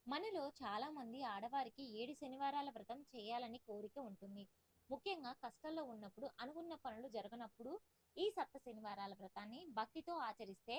మనలో చాలా మంది ఆడవారికి 7 శనివారాల వ్రతం చేయాలని కోరిక ఉంటుంది. ముఖ్యంగా కష్టాల్లో ఉన్నప్పుడు, అనుకున్న పనులు జరగనప్పుడు ఈ సప్త శనివారాల వ్రతాన్ని భక్తితో ఆచరిస్తే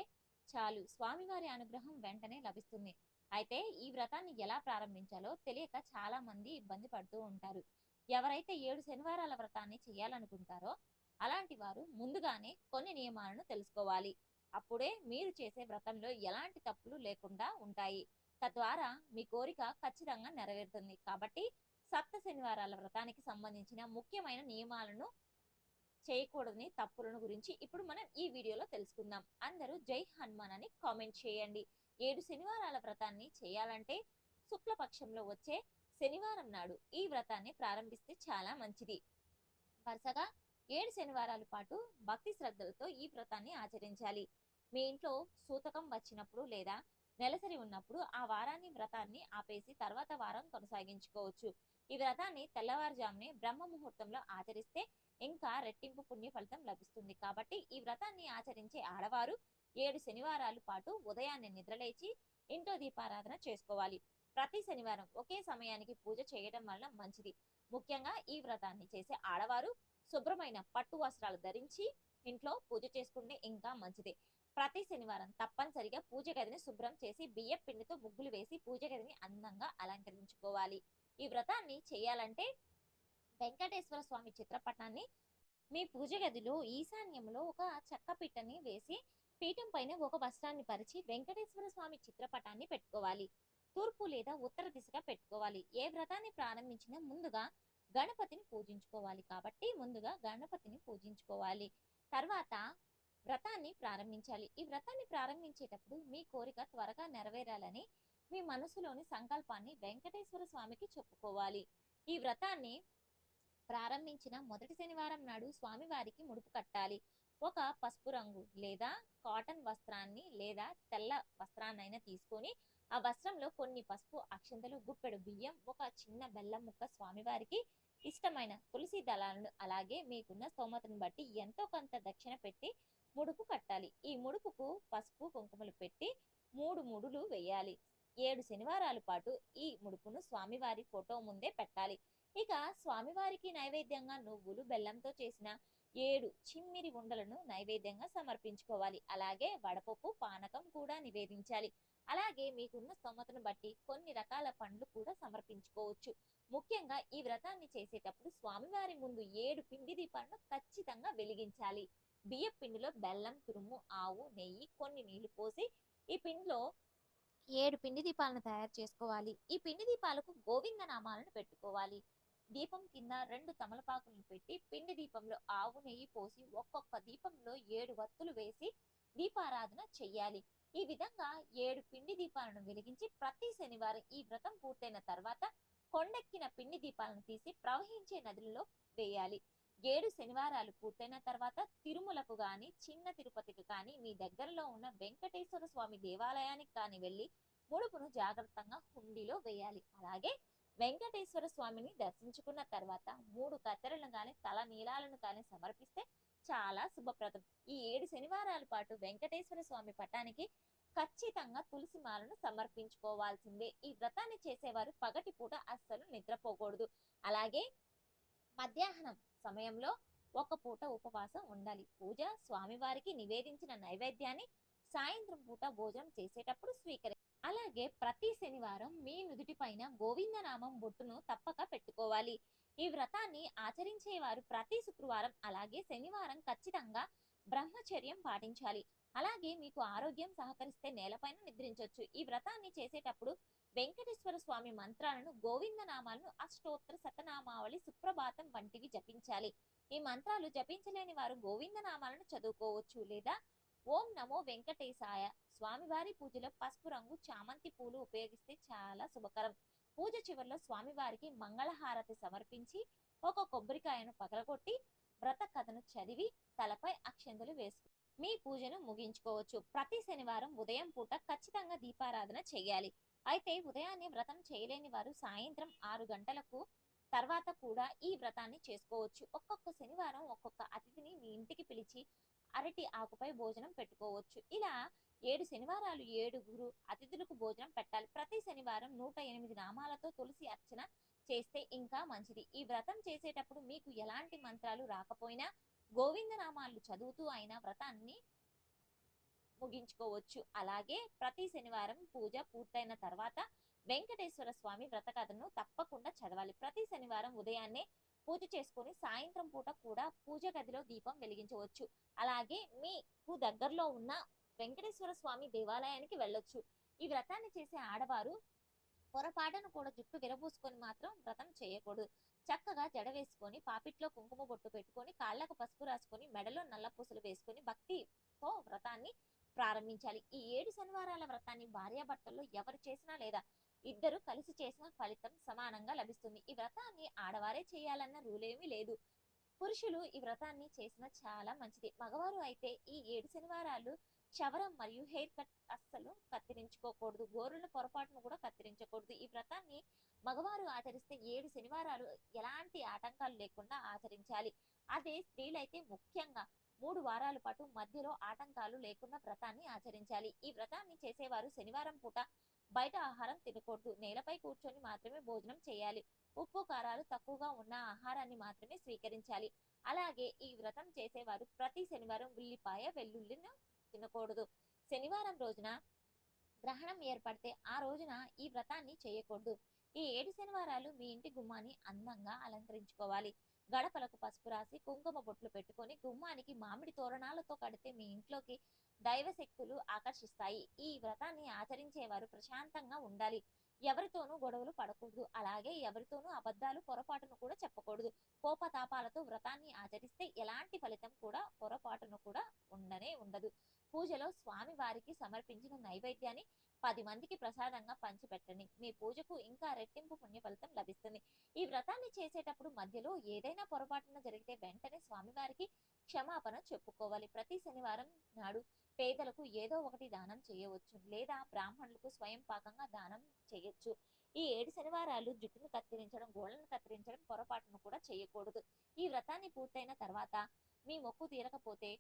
చాలు స్వామివారి అనుగ్రహం వెంటనే లభిస్తుంది. అయితే ఈ వ్రతాన్ని ఎలా ప్రారంభించాలో తెలియక చాలా మంది ఇబ్బంది పడుతూ ఉంటారు. ఎవరైతే 7 శనివారాల వ్రతాన్ని చేయాలనుకుంటారో అలాంటి వారు ముందుగానే కొన్ని నియమాలను తెలుసుకోవాలి. అప్పుడే మీరు చేసే వ్రతంలో ఎలాంటి తప్పులు లేకుండా ఉంటాయి. తద్వారా మీ కోరిక ఖచ్చితంగా నెరవేరుతుంది. కాబట్టి సప్త శనివారాల వ్రతానికి సంబంధించిన ముఖ్యమైన నియమాలను చేయకూడని తప్పులను గురించి ఇప్పుడు మనం ఈ వీడియోలో తెలుసుకుందాం. అందరూ జై హనుమాన్ అని కామెంట్ చేయండి. 7 శనివారాల వ్రతాన్ని చేయాలంటే శుక్లపక్షంలో వచ్చే శనివారం నాడు ఈ వ్రతాన్ని ప్రారంభిస్తే చాలా మంచిది. వరుసగా 7 శనివారాల పాటు భక్తి శ్రద్ధలతో ఈ వ్రతాన్ని ఆచరించాలి. మీ ఇంట్లో సూతకం వచ్చినప్పుడు లేదా నెలసరి ఉన్నప్పుడు ఆ వారాన్ని వ్రతాన్ని ఆపేసి తర్వాత వారం కొనసాగించుకోవచ్చు. ఈ వ్రతాన్ని తెల్లవారుజామునే బ్రహ్మ ముహూర్తంలో ఆచరిస్తే ఇంకా రెట్టింపు పుణ్య ఫలితం లభిస్తుంది. కాబట్టి ఈ వ్రతాన్ని ఆచరించే ఆడవారు 7 శనివారాల పాటు ఉదయాన్నే నిద్రలేచి ఇంట్లో దీపారాధన చేసుకోవాలి. ప్రతి శనివారం ఒకే సమయానికి పూజ చేయడం వల్ల మంచిది. ముఖ్యంగా ఈ వ్రతాన్ని చేసే ఆడవారు శుభ్రమైన పట్టు వస్త్రాలు ధరించి ఇంట్లో పూజ చేసుకుంటే ఇంకా మంచిది. ప్రతి శనివారం తప్పనిసరిగా పూజ గదిని శుభ్రం చేసి బియ్యం పిండితో ముగ్గులు వేసి పూజ గదిని అందంగా అలంకరించుకోవాలి. ఈ వ్రతాన్ని చేయాలంటే వెంకటేశ్వర స్వామి చిత్రపటాన్ని మీ పూజ గదిలో ఈశాన్యంలో ఒక చెక్క పీటని వేసి పీఠం పైన ఒక వస్త్రాన్ని పరిచి వెంకటేశ్వర స్వామి చిత్రపటాన్ని పెట్టుకోవాలి. తూర్పు లేదా ఉత్తర దిశగా పెట్టుకోవాలి. ఏ వ్రతాన్ని ప్రారంభించినా ముందుగా గణపతిని పూజించుకోవాలి. కాబట్టి ముందుగా గణపతిని పూజించుకోవాలి. తర్వాత వ్రతాన్ని ప్రారంభించాలి. ఈ వ్రతాన్ని ప్రారంభించేటప్పుడు మీ కోరిక త్వరగా నెరవేరాలని మీ మనసులోని సంకల్పాన్ని వెంకటేశ్వర స్వామికి చెప్పుకోవాలి. ఈ వ్రతాన్ని ప్రారంభించిన మొదటి శనివారం నాడు స్వామివారికి ముడుపు కట్టాలి. ఒక పసుపు రంగు లేదా కాటన్ వస్త్రాన్ని లేదా తెల్ల వస్త్రాన్నైనా తీసుకొని ఆ వస్త్రంలో కొన్ని పసుపు అక్షంతలు, గుప్పెడు బియ్యం, ఒక చిన్న బెల్లం ముక్క స్వామివారికి ఇష్టమైన తులసి దళాలను అలాగే మీకున్న స్తోమతను బట్టి ఎంతో కొంత దక్షిణ పెట్టి ముడుపు కట్టాలి. ఈ ముడుపుకు పసుపు కుంకుమలు పెట్టి 3 ముడులు వేయాలి. 7 శనివారాల పాటు ఈ ముడుపును స్వామివారి ఫోటో ముందే పెట్టాలి. ఇక స్వామివారికి నైవేద్యంగా నువ్వులు బెల్లంతో చేసిన 7 చిమ్మిరి ఉండలను నైవేద్యంగా సమర్పించుకోవాలి. అలాగే వడపప్పు పానకం కూడా నివేదించాలి. అలాగే మీకున్న స్తోమతను బట్టి కొన్ని రకాల పండ్లు కూడా సమర్పించుకోవచ్చు. ముఖ్యంగా ఈ వ్రతాన్ని చేసేటప్పుడు స్వామివారి ముందు 7 పిండి దీపాలను ఖచ్చితంగా వెలిగించాలి. బియ్య పిండిలో బెల్లం తురుము, ఆవు నెయ్యి, కొన్ని నీళ్లు పోసి ఈ పిండిలో 7 పిండి దీపాలను తయారు చేసుకోవాలి. ఈ పిండి దీపాలకు గోవింద నామాలను పెట్టుకోవాలి. దీపం కింద 2 తమలపాకులను పెట్టి పిండి దీపంలో ఆవు నెయ్యి పోసి ఒక్కొక్క దీపంలో 7 వత్తులు వేసి దీపారాధన చెయ్యాలి. ఈ విధంగా 7 పిండి దీపాలను వెలిగించి ప్రతి శనివారం ఈ వ్రతం పూర్తయిన తర్వాత కొండెక్కిన పిండి దీపాలను తీసి ప్రవహించే నదులలో వేయాలి. 7 శనివారాలు పూర్తయిన తర్వాత తిరుమలకు గాని, చిన్న తిరుపతికి కానీ, మీ దగ్గరలో ఉన్న వెంకటేశ్వర స్వామి దేవాలయానికి కానీ వెళ్ళి ముడుపును జాగ్రత్తగా హుండీలో వేయాలి. అలాగే వెంకటేశ్వర స్వామిని దర్శించుకున్న తర్వాత 3 కత్తెరలను కానీ, తల నీలాలను కానీ సమర్పిస్తే చాలా శుభప్రదం. ఈ 7 శనివారాల పాటు వెంకటేశ్వర స్వామి పటానికి ఖచ్చితంగా తులసి మాలను సమర్పించుకోవాల్సిందే. ఈ వ్రతాన్ని చేసేవారు పగటి పూట అస్సలు నిద్రపోకూడదు. అలాగే మధ్యాహ్నం సమయంలో ఒక పూట ఉపవాసం ఉండాలి. పూజ స్వామివారికి నివేదించిన నైవేద్యాన్ని సాయంత్రం పూట భోజనం చేసేటప్పుడు అలాగే ప్రతి శనివారం మీ నుదుటి పైన గోవిందనామం బొట్టును తప్పక పెట్టుకోవాలి. ఈ వ్రతాన్ని ఆచరించేవారు ప్రతి శుక్రవారం అలాగే శనివారం ఖచ్చితంగా బ్రహ్మచర్యం పాటించాలి. అలాగే మీకు ఆరోగ్యం సహకరిస్తే నేలపైన నిద్రించవచ్చు. ఈ వ్రతాన్ని చేసేటప్పుడు వెంకటేశ్వర స్వామి మంత్రాలను, గోవింద నామాలను, అష్టోత్తర శతనామావళి, సుప్రభాతం వంటివి జపించాలి. ఈ మంత్రాలు జపించలేని వారు గోవింద నామాలను చదువుకోవచ్చు లేదా ఓం నమో వెంకటేశాయ. స్వామివారి పూజలో పసుపు రంగు చామంతి పూలు ఉపయోగిస్తే చాలా శుభకరం. పూజ చివరిలో స్వామివారికి మంగళహారతి సమర్పించి ఒక కొబ్బరికాయను పగలగొట్టి వ్రత కథను చదివి తలపై అక్షంతలు వేసుకు మీ పూజను ముగించుకోవచ్చు. ప్రతి శనివారం ఉదయం పూట ఖచ్చితంగా దీపారాధన చేయాలి. అయితే ఉదయాన్నే వ్రతం చేయలేని వారు సాయంత్రం 6 గంటలకు తర్వాత కూడా ఈ వ్రతాన్ని చేసుకోవచ్చు. ఒక్కొక్క శనివారం ఒక్కొక్క అతిథిని మీ ఇంటికి పిలిచి అరటి ఆకుపై భోజనం పెట్టుకోవచ్చు. ఇలా 7 శనివారాలు 7 అతిథులకు భోజనం పెట్టాలి. ప్రతి శనివారం 108 నామాలతో తులసి అర్చన చేస్తే ఇంకా మంచిది. ఈ వ్రతం చేసేటప్పుడు మీకు ఎలాంటి మంత్రాలు రాకపోయినా గోవింద నామాలు చదువుతూ అయినా వ్రతాన్ని ముగించుకోవచ్చు. అలాగే ప్రతి శనివారం పూజ పూర్తయిన తర్వాత వెంకటేశ్వర స్వామి వ్రత కథను తప్పకుండా చదవాలి. ప్రతి శనివారం ఉదయాన్నే పూజ చేసుకొని సాయంత్రం పూట కూడా పూజ గదిలో దీపం వెలిగించవచ్చు. అలాగే మీకు దగ్గరలో ఉన్న వెంకటేశ్వర స్వామి దేవాలయానికి వెళ్ళొచ్చు. ఈ వ్రతాన్ని చేసే ఆడవారు పొరపాటును కూడా జుట్టు విరబూసుకొని మాత్రం వ్రతం చేయకూడదు. చక్కగా జడ వేసుకొని పాపిట్లో కుంకుమ బొట్టు పెట్టుకొని కాళ్ళకు పసుపు రాసుకొని మెడలో నల్ల పూసలు వేసుకొని భక్తితో వ్రతాన్ని ప్రారంభించాలి. ఈ 7 శనివారాల వ్రతాన్ని భార్యాభర్తల్లో ఎవరు చేసినా లేదా ఇద్దరు కలిసి చేసిన ఫలితం సమానంగా లభిస్తుంది. ఈ వ్రతాన్ని ఆడవారే చేయాలన్న రూలేమీ లేదు. పురుషులు ఈ వ్రతాన్ని చేసిన చాలా మంచిది. మగవారు అయితే ఈ 7 శనివారాలు క్షవరం మరియు హెయిర్ కట్ అస్సలు కత్తిరించుకోకూడదు. గోరుల పొరపాటును కూడా కత్తిరించకూడదు. ఈ వ్రతాన్ని మగవారు ఆచరిస్తే 7 శనివారాలు ఎలాంటి ఆటంకాలు లేకుండా ఆచరించాలి. అదే స్త్రీలైతే ముఖ్యంగా 3 వారాల పాటు మధ్యలో ఆటంకాలు లేకుండా వ్రతాన్ని ఆచరించాలి. ఈ వ్రతాన్ని చేసేవారు శనివారం పూట బయట ఆహారం తినకూడదు. నేలపై కూర్చొని మాత్రమే భోజనం చేయాలి. ఉప్పు కారాలు తక్కువగా ఉన్న ఆహారాన్ని మాత్రమే స్వీకరించాలి. అలాగే ఈ వ్రతం చేసేవారు ప్రతి శనివారం ఉల్లిపాయ వెల్లుల్లిని తినకూడదు. శనివారం రోజున గ్రహణం ఏర్పడితే ఆ రోజున ఈ వ్రతాన్ని చేయకూడదు. ఈ 7 శనివారాలు మీ ఇంటి గుమ్మాన్ని అందంగా అలంకరించుకోవాలి. గడపలకు పసుపు రాసి కుంకుమ బొట్లు పెట్టుకొని గుమ్మానికి మామిడి తోరణాలతో కడితే మీ ఇంట్లోకి దైవశక్తులు ఆకర్షిస్తాయి. ఈ వ్రతాన్ని ఆచరించేవారు ప్రశాంతంగా ఉండాలి. ఎవరితోనూ గొడవలు పడకూడదు. అలాగే ఎవరితోనూ అబద్ధాలు పొరపాటును కూడా చెప్పకూడదు. కోపతాపాలతో వ్రతాన్ని ఆచరిస్తే ఎలాంటి ఫలితం కూడా పొరపాటును కూడా ఉండదు. పూజలో స్వామి వారికి సమర్పించిన నైవేద్యాన్ని 10 మందికి ప్రసాదంగా పంచిపెట్టండి. మీ పూజకు ఇంకా రెట్టింపు పుణ్య ఫలితం లభిస్తుంది. ఈ వ్రతాన్ని చేసేటప్పుడు మధ్యలో ఏదైనా పొరపాటున జరిగితే వెంటనే స్వామివారికి క్షమాపణ చెప్పుకోవాలి. ప్రతి శనివారం నాడు పేదలకు ఏదో ఒకటి దానం చేయవచ్చు లేదా బ్రాహ్మణులకు స్వయం పాకంగా దానం చేయొచ్చు. ఈ 7 శనివారాలు జుట్టును కత్తిరించడం, గోళ్లను కత్తిరించడం పొరపాటును కూడా చేయకూడదు. ఈ వ్రతాన్ని పూర్తయిన తర్వాత మీ మొక్కు తీరకపోతే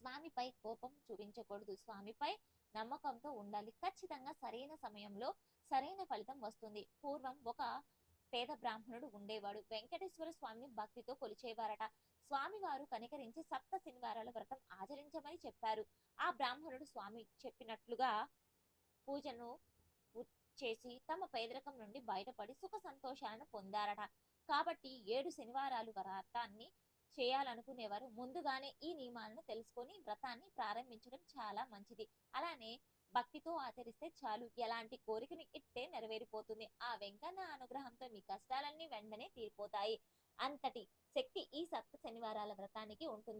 స్వామిపై కోపం చూపించకూడదు. స్వామిపై నమ్మకంతో ఉండాలి. ఖచ్చితంగా సరైన సమయంలో సరైన ఫలితం వస్తుంది. పూర్వం ఒక పేద బ్రాహ్మణుడు ఉండేవాడు. వెంకటేశ్వర స్వామిని భక్తితో కొలిచేవారట. స్వామివారు కనికరించి సప్త శనివారాల వ్రతం ఆచరించమని చెప్పారు. ఆ బ్రాహ్మణుడు స్వామి చెప్పినట్లుగా పూజను చేసి తమ పేదరికం నుండి బయటపడి సుఖ సంతోషాలను పొందారట. కాబట్టి 7 శనివారాలు వ్రతాన్ని చేయాలనుకునేవారు ముందుగానే ఈ నియమాలను తెలుసుకొని వ్రతాన్ని ప్రారంభించడం చాలా మంచిది. అలానే భక్తితో ఆచరిస్తే చాలు, ఎలాంటి కోరికను ఇట్టే నెరవేరిపోతుంది. ఆ వెంకన్న అనుగ్రహంతో మీ కష్టాలన్నీ వెంటనే తీరిపోతాయి. అంతటి శక్తి ఈ సప్త శనివారాల వ్రతానికి ఉంటుంది.